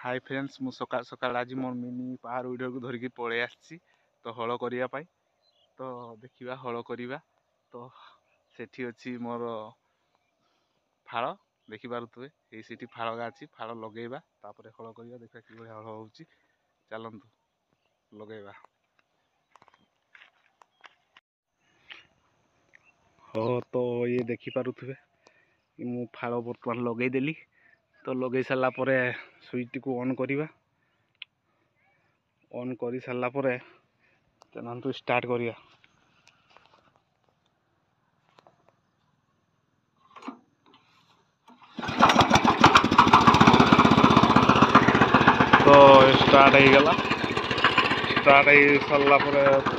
hi friends मु सकाल सकाल आज मोर मिनी पावर वीडियो को धरिकी पळै आछि तो हल करिया पाई तो देखिबा हल करिबा तो सेठी अछि मोर फाळ देखि पारुथबे एई सेठी फाळ गा अछि फाळ लगेइबा तापरे हल करिबा देखा कि भली हल होउछि चलंतु लगेइबा हो तो ये देखि पारुथबे मु फाळ वर्तमान लगेइ देली तो लगे सारा परे स्विच को ऑन करिबा ऑन करि सारा परे चलंतु स्टार्ट करिया तो स्टार्ट हो गला स्टार्ट हो सारा परे